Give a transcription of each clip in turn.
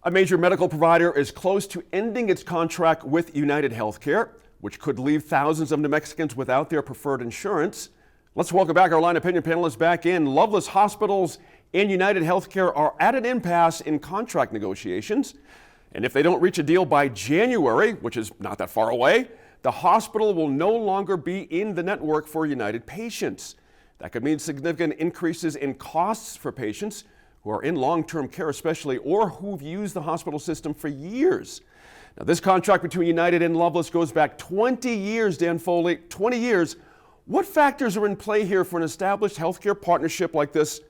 A major medical provider is close to ending its contract with United Healthcare, which could leave thousands of New Mexicans without their preferred insurance. Let's welcome back our line opinion panelists back in. Loveless Hospitals and United Healthcare are at an impasse in contract negotiations. And if they don't reach a deal by January, which is not that far away, the hospital will no longer be in the network for United patients. That could mean significant increases in costs for patients who are in long-term care especially, or who've used the hospital system for years. Now, this contract between United and Loveless goes back 20 years, Dan Foley, 20 years. What factors are in play here for an established healthcare partnership like this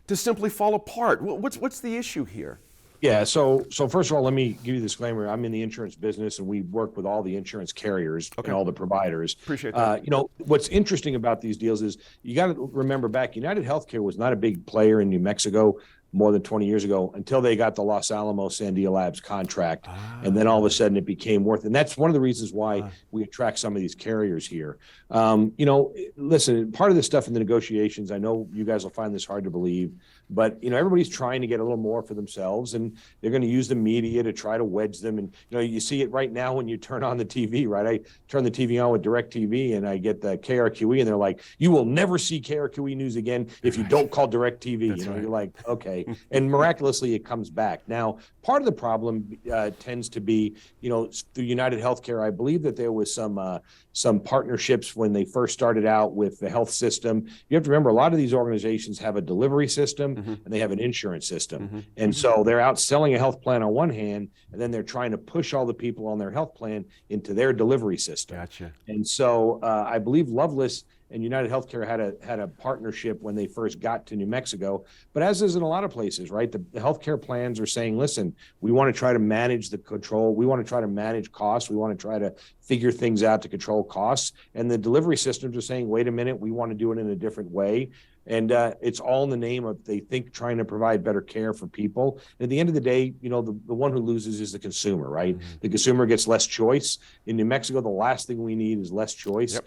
to simply fall apart? What's the issue here? Yeah, so first of all, let me give you a disclaimer. I'm in the insurance business, and we work with all the insurance carriers and all the providers. Appreciate that. What's interesting about these deals is you got to remember back, United Healthcare was not a big player in New Mexico more than 20 years ago until they got the Los Alamos Sandia Labs contract. And then all of a sudden it became worth, and that's one of the reasons why we attract some of these carriers here. Listen, part of this stuff in the negotiations, I know you guys will find this hard to believe, but everybody's trying to get a little more for themselves, and they're going to use the media to try to wedge them. And you see it right now when you turn on the TV, right? I turn the TV on with DirecTV and I get the KRQE, and they're like, "You will never see KRQE news again if you don't call DirecTV." You're like, okay. And miraculously it comes back. Now, part of the problem tends to be, through United Healthcare. I believe that there was some partnerships when they first started out with the health system. You have to remember, a lot of these organizations have a delivery system and they have an insurance system. And so they're out selling a health plan on one hand, and then they're trying to push all the people on their health plan into their delivery system. Gotcha. And so I believe Loveless and United Healthcare had a partnership when they first got to New Mexico. But as is in a lot of places, right, the healthcare plans are saying, listen, we want to try to manage the control. We want to try to manage costs. We want to try to figure things out to control costs. And the delivery systems are saying, wait a minute, we want to do it in a different way. And it's all in the name of, they think, trying to provide better care for people. And at the end of the day, the one who loses is the consumer, right? The consumer gets less choice. In New Mexico, the last thing we need is less choice. Yep.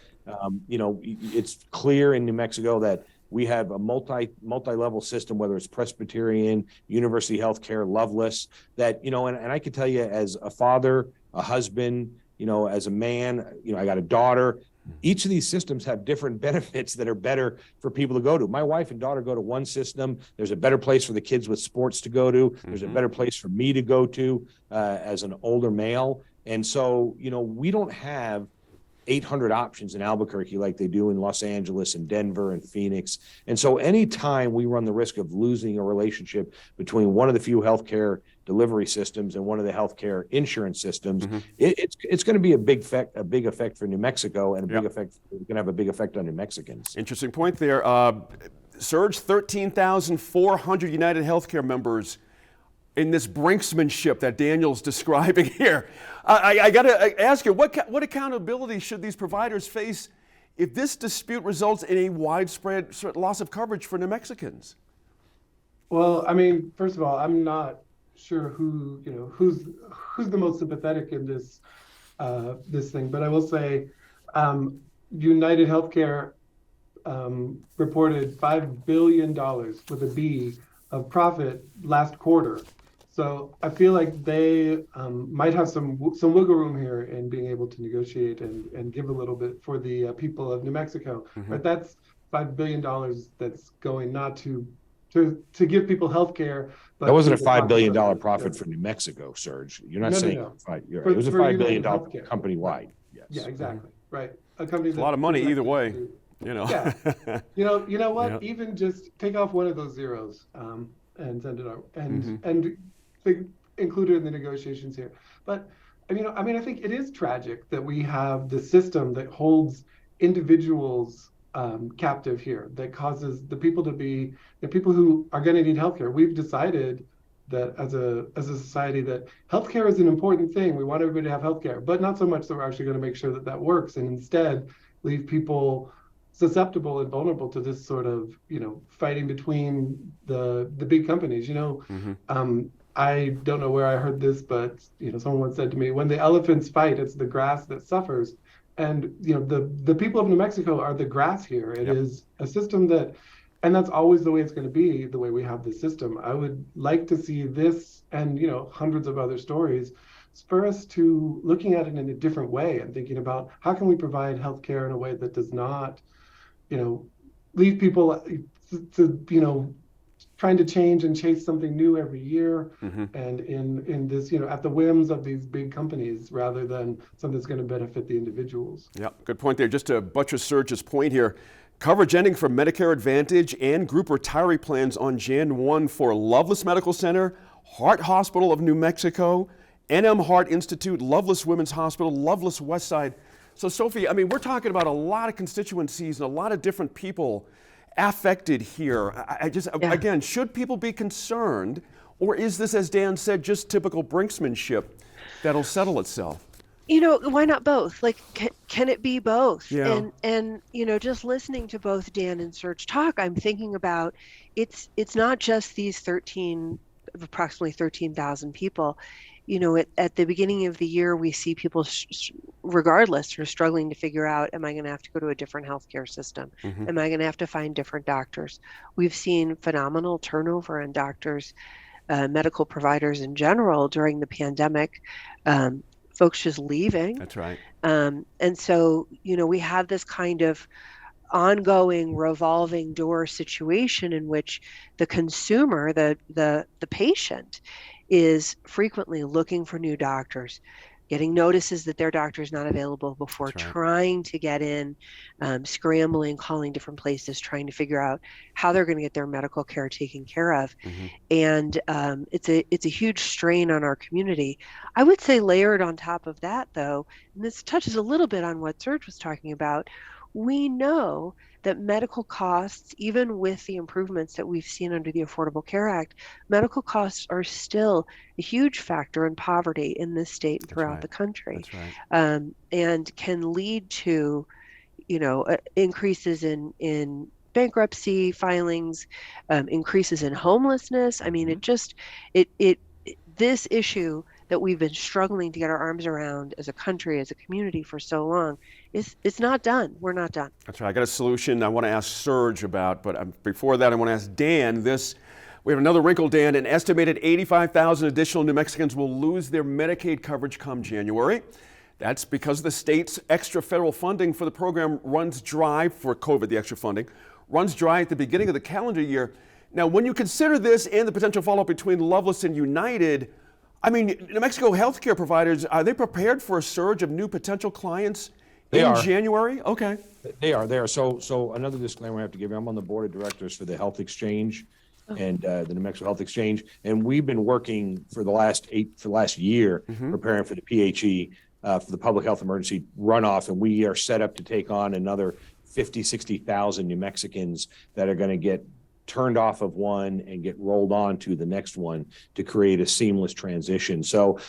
It's clear in New Mexico that we have a multi-level system, whether it's Presbyterian, University Healthcare, Loveless, that, and I can tell you, as a father, a husband, as a man, I got a daughter. Each of these systems have different benefits that are better for people to go to. My wife and daughter go to one system. There's a better place for the kids with sports to go to. There's a better place for me to go to as an older male. And so, we don't have 800 options in Albuquerque like they do in Los Angeles and Denver and Phoenix. And so anytime we run the risk of losing a relationship between one of the few healthcare delivery systems and one of the healthcare insurance systems, it's going to be a big effect for New Mexico, and it's going to have a big effect on New Mexicans. Interesting point there. Serge, 13,400 United Healthcare members in this brinksmanship that Daniel's describing here. I got to ask you, what accountability should these providers face if this dispute results in a widespread loss of coverage for New Mexicans? Well, first of all, I'm not sure who's the most sympathetic in this thing, but I will say United Healthcare reported $5 billion with a B of profit last quarter. So I feel like they might have some wiggle room here in being able to negotiate and give a little bit for the people of New Mexico. But that's $5 billion that's going not to give people health care. That wasn't a $5 billion profit for New Mexico, Serge. You're not saying no. It was a $5 billion company-wide. Yes. Yeah, exactly. Right. A company a lot of money either way. Yeah. You know what? Yeah. Even just take off one of those zeros and send it out and include it in the negotiations here. But I think it is tragic that we have the system that holds individuals captive here, that causes the people who are going to need healthcare. We've decided that as a society that healthcare is an important thing. We want everybody to have healthcare, but not so much that we're actually going to make sure that works, and instead leave people susceptible and vulnerable to this sort of fighting between the big companies. I don't know where I heard this, but someone once said to me, when the elephants fight, it's the grass that suffers. And the people of New Mexico are the grass here. It is a system and that's always the way it's going to be, the way we have this system. I would like to see this and hundreds of other stories spur us to looking at it in a different way and thinking about how can we provide healthcare in a way that does not, leave people to trying to change and chase something new every year, and in this, at the whims of these big companies rather than something that's going to benefit the individuals. Yeah, good point there. Just to buttress Serge's point here, coverage ending for Medicare Advantage and group retiree plans on Jan 1 for Loveless Medical Center, Heart Hospital of New Mexico, NM Heart Institute, Loveless Women's Hospital, Loveless Westside. So Sophie, I mean, we're talking about a lot of constituencies and a lot of different people affected here. Again, should people be concerned, or is this, as Dan said, just typical brinksmanship that'll settle itself? Why not both? Like, can it be both? Yeah. And just listening to both Dan and Serge talk, I'm thinking about it's not just these approximately 13,000 people. At the beginning of the year, we see people, regardless, are struggling to figure out, am I going to have to go to a different healthcare system? Am I going to have to find different doctors? We've seen phenomenal turnover in doctors, medical providers in general during the pandemic, folks just leaving. That's right. And so, we have this kind of ongoing revolving door situation in which the consumer, the patient, is frequently looking for new doctors, getting notices that their doctor is not available before trying to get in, scrambling, calling different places, trying to figure out how they're going to get their medical care taken care of. And it's a huge strain on our community. I would say layered on top of that, though, and this touches a little bit on what Serge was talking about, we know that medical costs, even with the improvements that we've seen under the Affordable Care Act, medical costs are still a huge factor in poverty in this state and throughout the country. And can lead to, increases in bankruptcy filings, increases in homelessness. I mean, this issue that we've been struggling to get our arms around as a country, as a community for so long, it's not done. We're not done. That's right. I got a solution I want to ask Serge about, but before that, I want to ask Dan this. We have another wrinkle, Dan. An estimated 85,000 additional New Mexicans will lose their Medicaid coverage come January. That's because the state's extra federal funding for the program runs dry for COVID, the extra funding, runs dry at the beginning of the calendar year. Now, when you consider this and the potential follow-up between Loveless and United, I mean, New Mexico healthcare providers, are they prepared for a surge of new potential clients in January? Okay. They are. So another disclaimer I have to give you, I'm on the board of directors for the Health Exchange and the New Mexico Health Exchange. And we've been working for the last year, preparing for the PHE, for the public health emergency runoff. And we are set up to take on another 50, 60,000 New Mexicans that are going to get turned off of one and get rolled on to the next one to create a seamless transition. So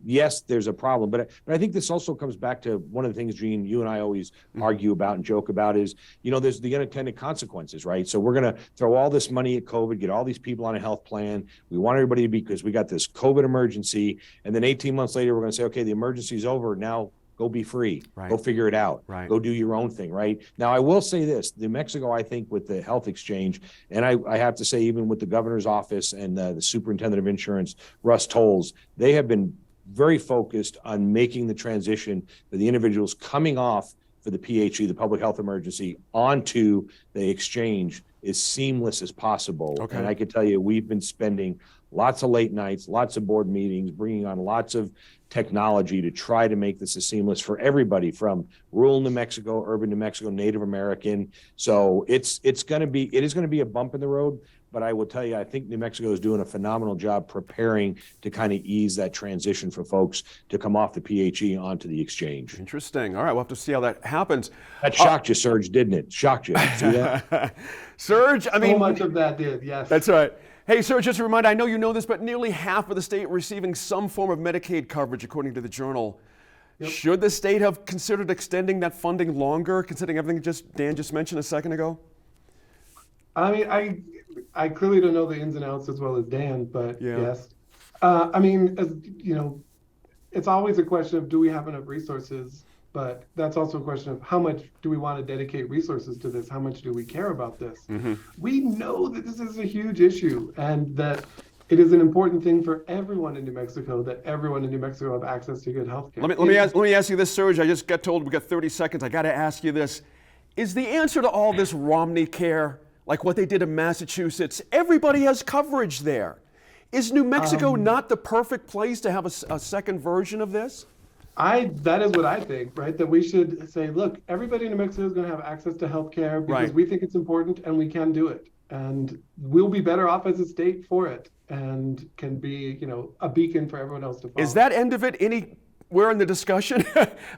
yes, there's a problem, but I think this also comes back to one of the things, Gene, you and I always argue about and joke about is, there's the unintended consequences, right? So we're going to throw all this money at COVID, get all these people on a health plan. We want everybody to be, because we got this COVID emergency. And then 18 months later, we're going to say, okay, the emergency's over. Now go be free. Go figure it out. Go do your own thing, right? Now, I will say this. New Mexico, I think, with the health exchange, and I have to say, even with the governor's office and the superintendent of insurance, Russ Tolles, they have been very focused on making the transition for the individuals coming off for the PHE, the public health emergency, onto the exchange as seamless as possible. Okay. And I can tell you, we've been spending lots of late nights, lots of board meetings, bringing on lots of technology to try to make this as seamless for everybody from rural New Mexico, urban New Mexico, Native American. So it is going to be a bump in the road, but I will tell you, I think New Mexico is doing a phenomenal job preparing to kind of ease that transition for folks to come off the PHE onto the exchange. Interesting. All right, we'll have to see how that happens. That shocked you, Serge, didn't it? Shocked you. See that? Serge, I mean, so much of that did, yes. That's right. Hey, Serge, just a reminder, I know you know this, but nearly half of the state receiving some form of Medicaid coverage, according to the Journal. Yep. Should the state have considered extending that funding longer, considering everything Dan just mentioned a second ago? I mean, I clearly don't know the ins and outs as well as Dan, but yes. I mean, as it's always a question of, do we have enough resources? But that's also a question of how much do we want to dedicate resources to this? How much do we care about this? We know that this is a huge issue and that it is an important thing for everyone in New Mexico that everyone in New Mexico have access to good health care. Let me ask you this, Serge. I just got told we got 30 seconds. I got to ask you this. Is the answer to all this Romney Care, like what they did in Massachusetts? Everybody has coverage there. Is New Mexico not the perfect place to have a second version of this? That is what I think, right? That we should say, look, everybody in New Mexico is going to have access to health care because we think it's important and we can do it. And we'll be better off as a state for it and can be, a beacon for everyone else to follow. Is that end of it anywhere in the discussion?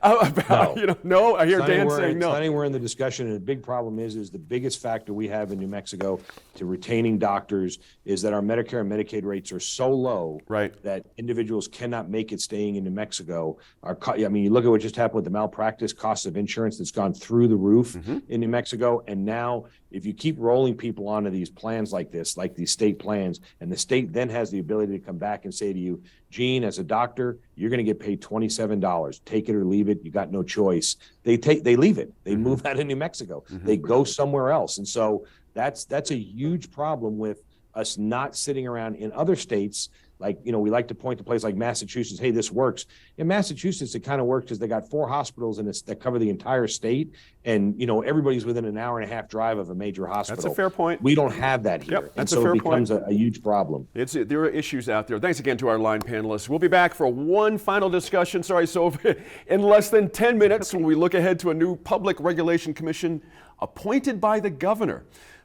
About, no, I hear Dan saying no. It's not anywhere in the discussion. And the big problem is the biggest factor we have in New Mexico to retaining doctors is that our Medicare and Medicaid rates are so low that individuals cannot make it staying in New Mexico. You look at what just happened with the malpractice cost of insurance that's gone through the roof in New Mexico. And now if you keep rolling people onto these plans like this, like these state plans, and the state then has the ability to come back and say to you, Gene, as a doctor, you're going to get paid $27. Take it or leave it. You got no choice. They leave it. They move out of New Mexico. They go somewhere else. And so that's a huge problem with us not sitting around in other states. Like, we like to point to places like Massachusetts. Hey, this works. In Massachusetts, it kind of works because they got 4 hospitals that cover the entire state. And, everybody's within an hour and a half drive of a major hospital. That's a fair point. We don't have that here. Yep, that's and so a fair it becomes a huge problem. There are issues out there. Thanks again to our line panelists. We'll be back for one final discussion. In less than 10 minutes when we look ahead to a new Public Regulation Commission appointed by the governor.